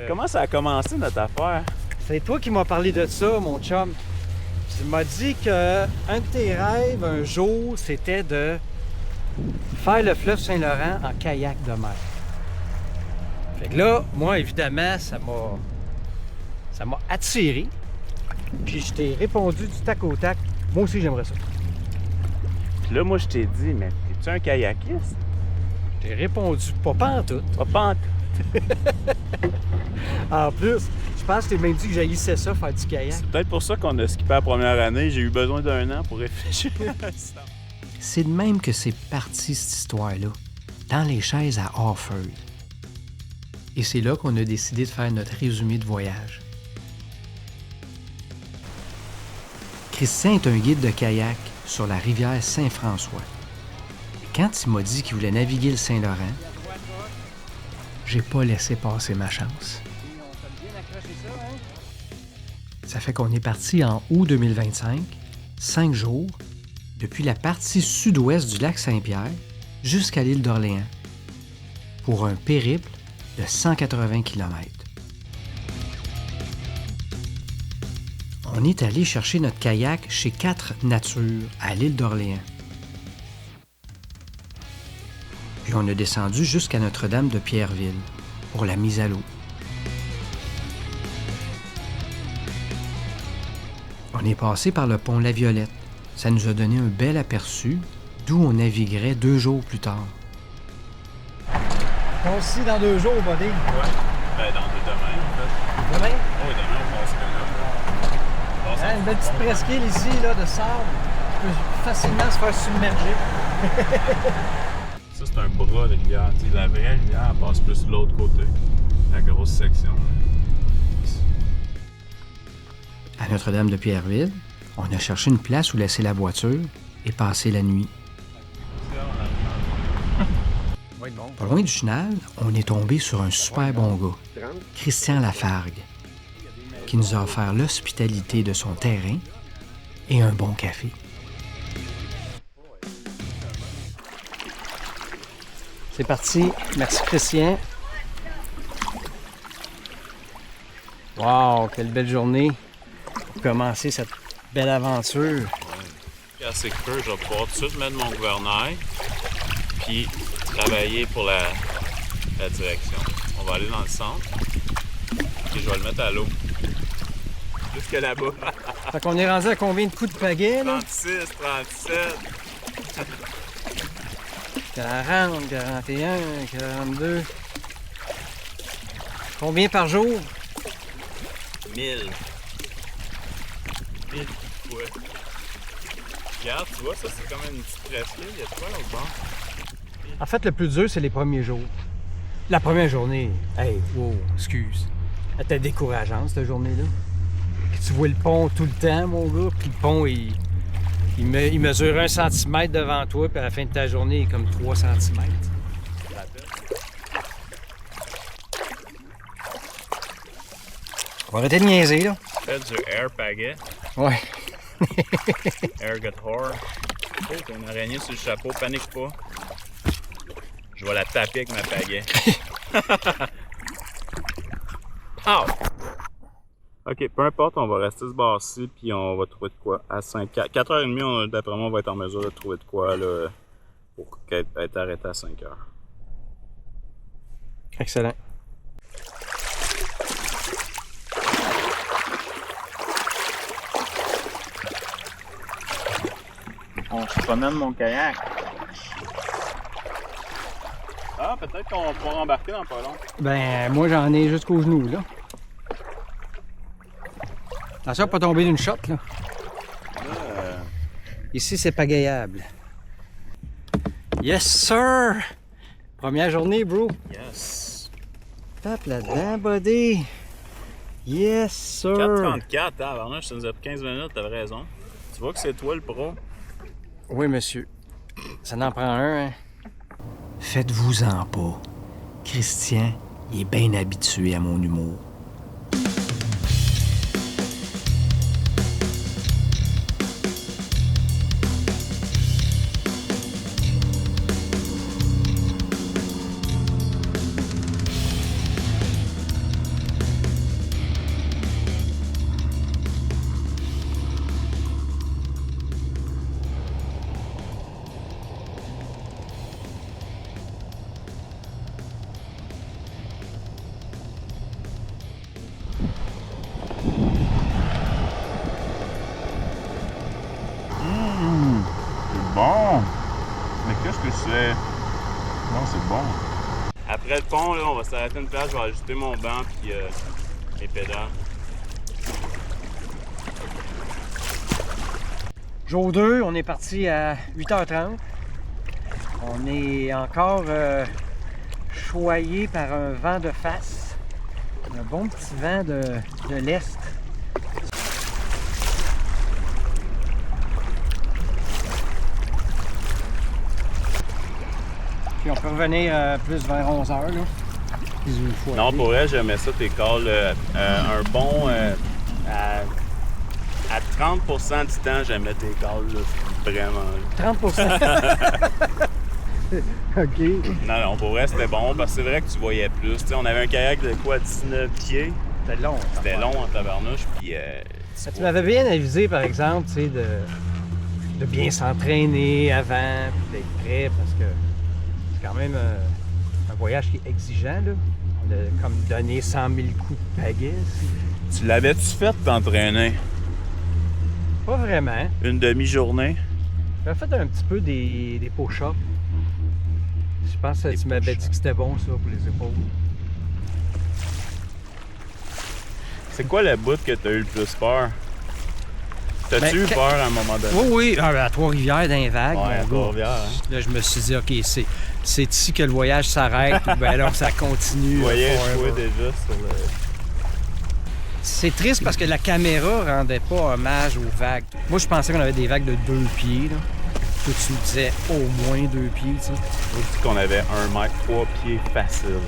Comment ça a commencé notre affaire? C'est toi qui m'as parlé de ça, mon chum. Tu m'as dit que un de tes rêves, un jour, c'était de faire le fleuve Saint-Laurent en kayak de mer. Fait que là, moi, évidemment, ça m'a attiré. Puis je t'ai répondu du tac au tac. Moi aussi, j'aimerais ça. Puis là, moi, je t'ai dit, mais t'es-tu un kayakiste? J'ai répondu pas pantoute. Pas pantoute. En plus, je pense que t'es même dit que j'haïssais ça, faire du kayak. C'est peut-être pour ça qu'on a skippé la première année. J'ai eu besoin d'un an pour réfléchir à ça. C'est de même que c'est parti, cette histoire-là, dans les chaises à Harford. Et c'est là qu'on a décidé de faire notre résumé de voyage. Christian est un guide de kayak sur la rivière Saint-François. Et quand il m'a dit qu'il voulait naviguer le Saint-Laurent, j'ai pas laissé passer ma chance. Ça fait qu'on est parti en août 2025, 5 jours, depuis la partie sud-ouest du lac Saint-Pierre jusqu'à l'île d'Orléans, pour un périple de 180 km. On est allé chercher notre kayak chez 4 Nature à l'île d'Orléans. Puis on a descendu jusqu'à Notre-Dame de Pierreville pour la mise à l'eau. On est passé par le pont La Violette. Ça nous a donné un bel aperçu d'où on naviguerait 2 jours plus tard. On se dans 2 jours, buddy. Ouais. Ben, dans demain, en fait. Demain? Oui, demain, on passe que là. Une belle petite presqu'île ici, là, de sable. On peut facilement se faire submerger. Ça, c'est un bras de rivière. Tu sais, la vraie rivière, elle passe plus de l'autre côté. La grosse section. À Notre-Dame de Pierreville, on a cherché une place où laisser la voiture et passer la nuit. Pas loin du chenal, on est tombé sur un super bon gars, Christian Lafargue, qui nous a offert l'hospitalité de son terrain et un bon café. C'est parti. Merci, Christian. Wow, quelle belle journée pour commencer cette belle aventure. Quand c'est creux, je vais pouvoir tout de suite mettre mon gouvernail puis travailler pour la direction. On va aller dans le centre et je vais le mettre à l'eau. Jusque là-bas. Fait qu'on est rendu à combien de coups de pagaie, là? 36, 37. 40, 41, 42. Combien par jour? 1000. 1000 fois. Regarde, tu vois, ça c'est comme une petite presqu'île. Il y a de quoi là au bord? En fait, le plus dur, c'est les premiers jours. La première journée, hey, wow, excuse. Elle était décourageante, cette journée-là. Tu vois le pont tout le temps, mon gars, puis le pont, il mesure 1 cm devant toi, puis à la fin de ta journée, il est comme 3 cm. On va arrêter de niaiser, là. Fais du air pagaie. Ouais. Air get horror. Oh, t'as une araignée sur le chapeau, panique pas. Je vais la taper avec ma pagaie. Oh! Ok, peu importe, on va rester ce bord-ci, puis on va trouver de quoi. À 4h30, d'après moi, on va être en mesure de trouver de quoi là, pour être arrêté à 5h. Excellent. On se promène mon kayak. Ah, peut-être qu'on pourra embarquer dans pas long. Ben, moi, j'en ai jusqu'aux genoux, là. Attention à pas tomber d'une shot, là. Ici, c'est pagayable. Yes, sir! Première journée, bro. Yes. Tape là-dedans, buddy. Yes, sir. 4h34, avant ça nous a pris 15 minutes, t'avais raison. Tu vois que c'est toi le pro? Oui, monsieur. Ça n'en prend un, hein? Faites-vous-en pas. Christian, il est bien habitué à mon humour. bon! Mais qu'est-ce que c'est? Non, c'est bon. Après le pont, là, on va s'arrêter une place, je vais ajuster mon banc puis les pédales. Jour 2, on est parti à 8h30. On est encore choyé par un vent de face. Un bon petit vent de l'est. Puis on peut revenir plus vers 11h. Là. Non, pour vrai, j'aimais ça, tes calls. Un bon... à 30% du temps, j'aimais tes calls, là, vraiment. 30%? OK. Non, pour vrai, c'était bon, parce que c'est vrai que tu voyais plus. T'sais, on avait un kayak de quoi, 19 pieds? C'était long. C'était long en tabarnouche, puis... Tu m'avais bien avisé, par exemple, tu sais, de bien s'entraîner avant, puis d'être prêt, parce que c'est quand même un voyage qui est exigeant, là. On a comme donné 100 000 coups de pagaie. Tu l'avais-tu fait t'entraîner? Pas vraiment. Une demi-journée? J'avais fait un petit peu des push-ups. Je pense que tu m'avais dit que c'était bon, ça, pour les épaules. C'est quoi le bout que t'as eu le plus peur? T'as-tu eu peur à un moment donné? Oui. À Trois-Rivières, dans les vagues. Ouais, à Trois-Rivières, hein? Là, je me suis dit, OK, c'est ici que le voyage s'arrête, ou bien alors ça continue. Tu voyais jouer déjà sur le... C'est triste parce que la caméra rendait pas hommage aux vagues. Moi, je pensais qu'on avait des vagues de 2 pieds, là. Toi, tu me disais au moins 2 pieds, tu sais. Moi, je dis qu'on avait 1 mètre 3 pieds facile.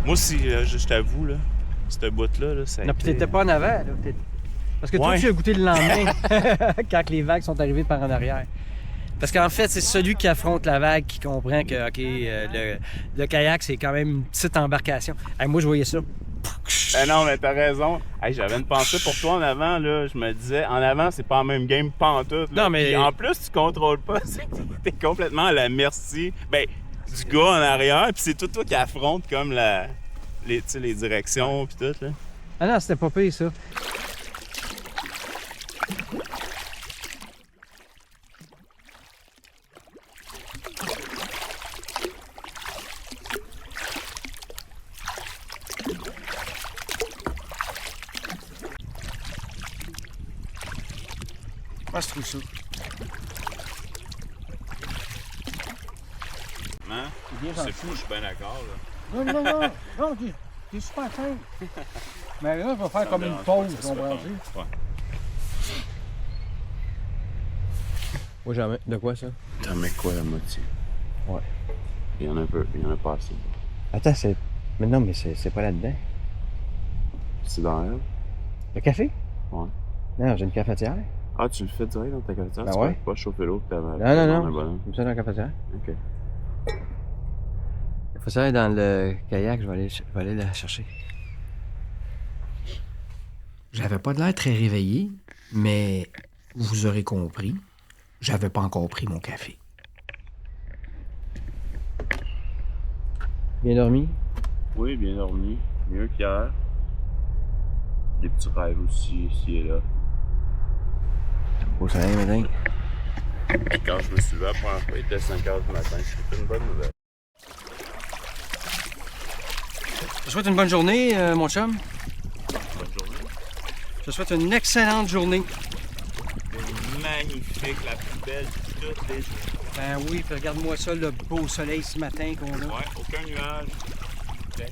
Moi aussi, je t'avoue, là, ce bout-là, là, ça a Non, puis été... t'étais pas en avant, là. Parce que toi, tu as goûté le lendemain, quand les vagues sont arrivées par en arrière. Parce qu'en fait, c'est celui qui affronte la vague qui comprend que, OK, le kayak, c'est quand même une petite embarcation. Hey, moi, je voyais ça. Ben non, mais t'as raison. Hey, j'avais une pensée pour toi en avant, là. Je me disais, en avant, c'est pas la même game pantoute. Là. Non, mais... Puis en plus, tu contrôles pas. C'est que t'es complètement à la merci, ben, du gars en arrière. Puis c'est tout toi qui affronte comme les directions puis tout, là. Ah non, c'était pas pire, ça. Moi, je trouve ça. Hein? C'est fou, je suis bien d'accord, là. Non, t'es super fin. Mais là, je vais faire comme une pause, comprends-tu? Ouais. Oui, j'en mets. De quoi, ça? T'en mets quoi, la moitié? Ouais. Il y en a un peu, il y en a pas assez. Attends, c'est... Mais non, mais c'est pas là-dedans. C'est dans elle? Le café? Ouais. Non, j'ai une cafetière. Ah, tu le fais direct dans ta cafetière? Ben tu ouais. peux pas chauffer l'eau que t'avais. Non. Comme ça dans la cafetière. OK. La cafetière est dans le kayak, je vais aller la chercher. J'avais pas de l'air très réveillé, mais vous aurez compris, j'avais pas encore pris mon café. Bien dormi? Oui, bien dormi. Mieux qu'hier. Des petits rêves aussi, ici et là. Au soleil, matin. Quand je me suis levé la première fois, il était 5 h du matin. C'était une bonne nouvelle. Je te souhaite une bonne journée, mon chum. Bonne journée. Je te souhaite une excellente journée. Magnifique, la plus belle de toutes les journées. Ben oui, puis regarde-moi ça, le beau soleil ce matin qu'on a. Ouais, aucun nuage. Okay.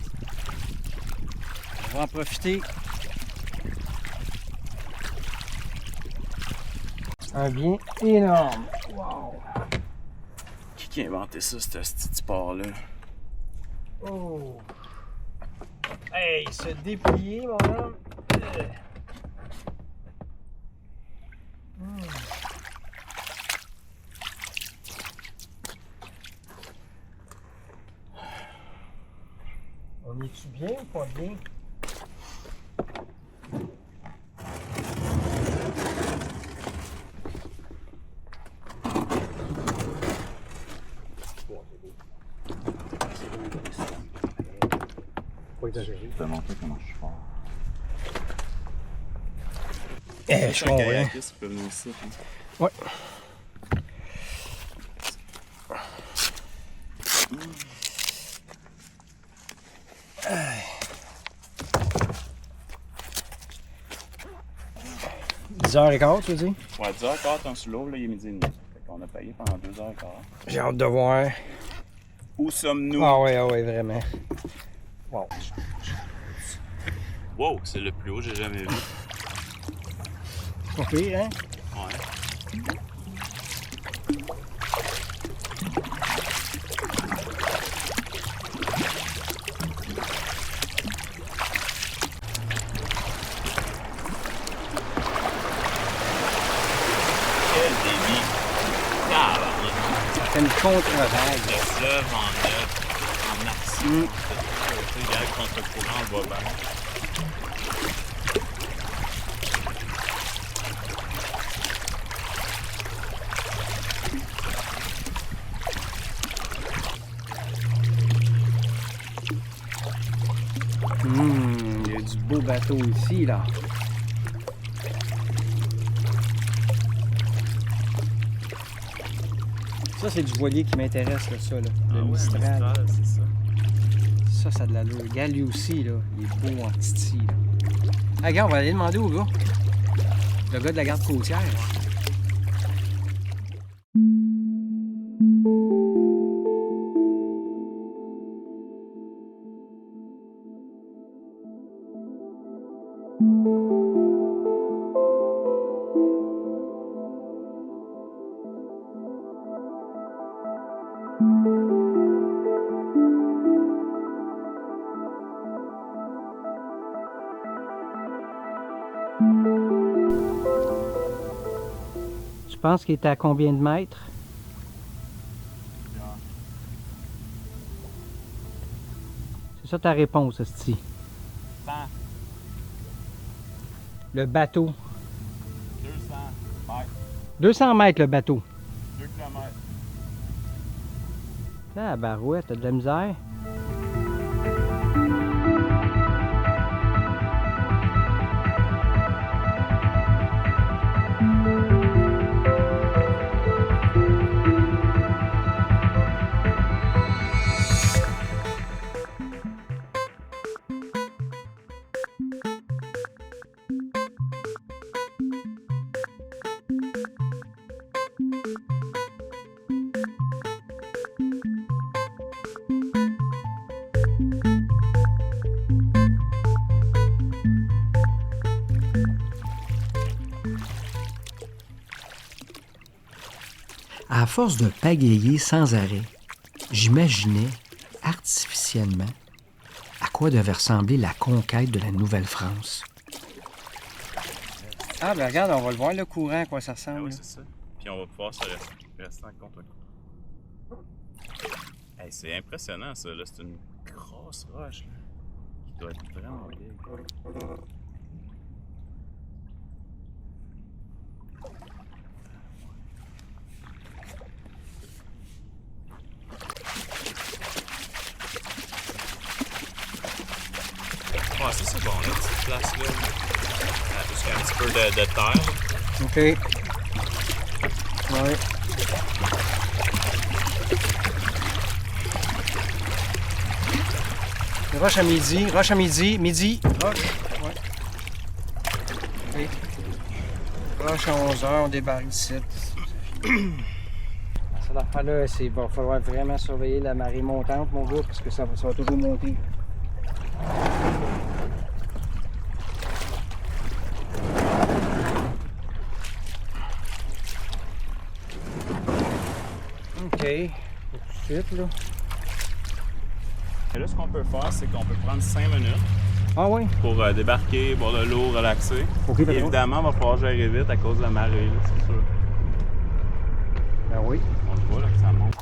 On va en profiter. Un bien énorme. Wow! Qui a inventé ça, ce petit sport-là? Oh! Hey, se déplier, mon homme! On est-tu bien ou pas bien? Pas exagéré. Je vais te montrer comment je suis fort. Je comprends. peut venir ici. Ouais. 10h15, tu veux dire? Ouais, 10h15, on sous l'eau, là, il est midi et demi. Fait qu'on a payé pendant 2h15. J'ai hâte de voir. Où sommes-nous? Ah ouais, vraiment. Wow. Wow, c'est le plus haut que j'ai jamais vu. Pas pire, hein? Ouais. Quel débit! Tabarnak! Ça fait une contre-vague. Le fleuve en action. Regarde contre le courant, on va bien. Il y a du beau bateau ici, là. Ça, c'est du voilier qui m'intéresse, là, ça, là. Le Mistral. C'est ça. Ça a de l'allure. Regarde, lui aussi, là. Il est beau en titi, là. Ah, regarde, on va aller demander au gars. Le gars de la garde côtière. Tu penses qu'il était à combien de mètres? C'est ça ta réponse, Esti. 100, Le bateau. 200 mètres, 200 mètres, le bateau. 2 km. Ah, barouette, t'as de la misère. À force de pagayer sans arrêt, j'imaginais artificiellement à quoi devait ressembler la conquête de la Nouvelle-France. Ah, ben regarde, on va le voir le courant, à quoi ça Ah ressemble. oui, c'est ça. Puis on va pouvoir se rester en contre. Hey, c'est impressionnant, ça. Là, c'est une grosse roche, là, qui doit être vraiment vieille. Ouais, ça c'est bon, là, cette place-là. Parce qu'il y a un petit peu de terre. OK. Ouais. Roche à midi, midi, roche. Ouais. OK. Roche à 11h, on débarque ici. Ça, l'affaire-là, c'est va falloir vraiment surveiller la marée montante, mon gars, parce que ça va toujours monter. OK. Tout de suite, là. Et là, ce qu'on peut faire, c'est qu'on peut prendre 5 minutes Ah oui? pour débarquer, boire de l'eau, relaxer. OK, Et ben évidemment, il va falloir gérer vite à cause de la marée, là, c'est sûr. Ben oui. On le voit là, que ça monte.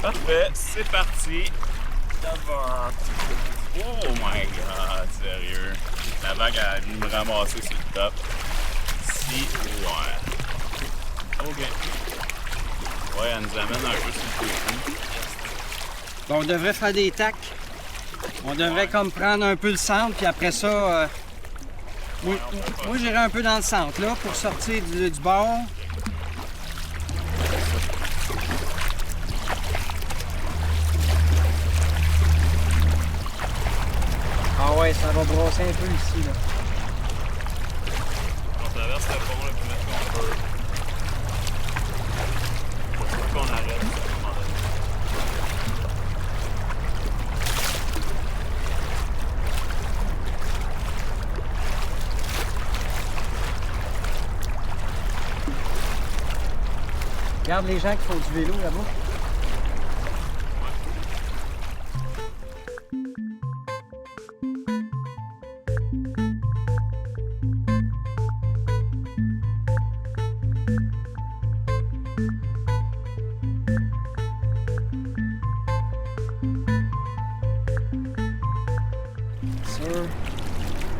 Parfait, c'est parti. D'abord. Oh my god, sérieux. La vague a venu me ramasser sur le top. Si, ouais. Ok. Ouais, elle nous amène un peu sur le côté. Bon, on devrait faire des tacs. On devrait comme prendre un peu le centre, puis après ça, moi j'irai un peu dans le centre, là, pour sortir du bord. Ah ouais, ça va brosser un peu ici, là. On traverse le pont le plus vite qu'on peut. Faut qu'on arrête. Regarde les gens qui font du vélo là-bas.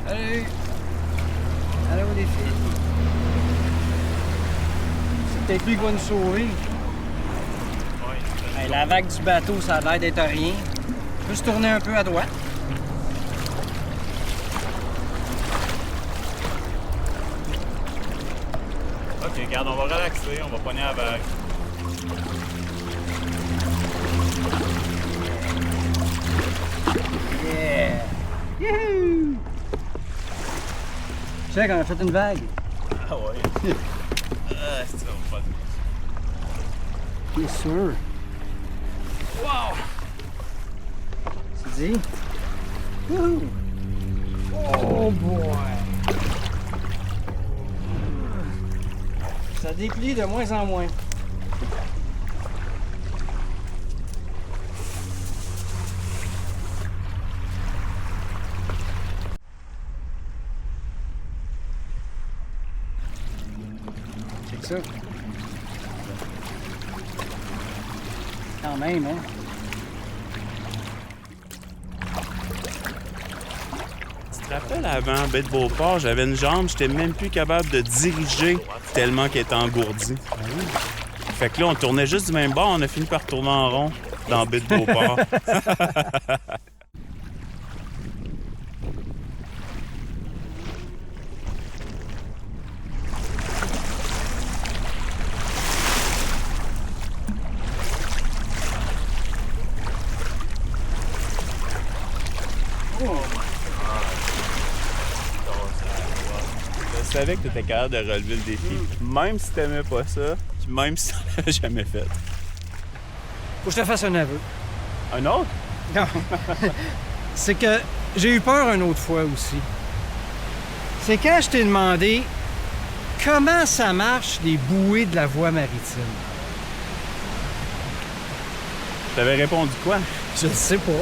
Allez! Allô les filles! C'est peut-être lui qui va nous sauver. Hey, la vague du bateau, ça a l'air d'être rien. On peut se tourner un peu à droite. Ok, regarde, on va relaxer, on va pogner la vague. Yeah! Youhou! Check, on a fait une vague. Ah ouais. Ah, c'est ça, on va pas Bien sûr. Wow! Tu dis? Wouhou! Oh boy! Ça déplie de moins en moins. Check ça. Quand même, hein? Tu te rappelles avant Baie de Beauport, j'avais une jambe, j'étais même plus capable de diriger tellement qu'elle était engourdie. Fait que là, on tournait juste du même bord, on a fini par tourner en rond dans Baie de Beauport. Je savais que tu étais capable de relever le défi, même si t'aimais pas ça, puis même si tu l'avais jamais fait. Faut que je te fasse un aveu. Un autre? Non. C'est que j'ai eu peur une autre fois aussi. C'est quand je t'ai demandé comment ça marche les bouées de la voie maritime. T'avais répondu quoi? Je le sais pas.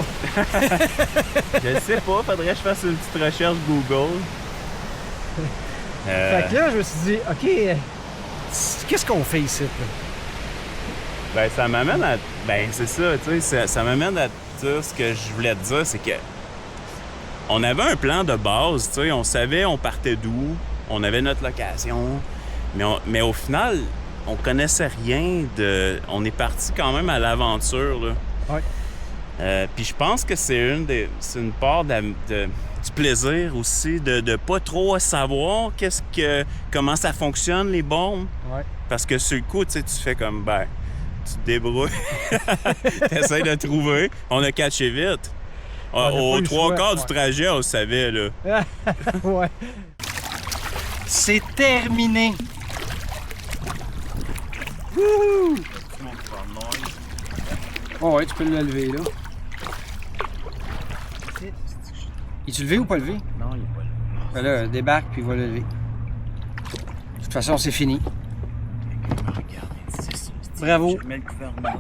Je sais pas, faudrait que je fasse une petite recherche Google. Fait que là, je me suis dit, OK, qu'est-ce qu'on fait ici? Là? Ben, ça m'amène à... Ben, c'est ça, tu sais, ça m'amène à dire ce que je voulais te dire, c'est que on avait un plan de base, tu sais, on savait on partait d'où, on avait notre location, mais au final, on connaissait rien de... On est parti quand même à l'aventure, là. Ouais. Puis je pense que c'est une part du plaisir aussi de pas trop savoir comment ça fonctionne les bombes. Ouais. Parce que sur le coup, tu sais, tu fais comme ben, tu te débrouilles, t'essayes de trouver. On a catché vite. Aux trois quarts du trajet, on le savait là. Ouais. C'est terminé. Wouhou! Oh ouais, tu peux le lever là. Es-tu levé ou pas levé? Non, il est pas là. Ben là, débarque puis va le lever. De toute façon, c'est fini. Regarde, c'est ça. Bravo. Je mets le gouvernement.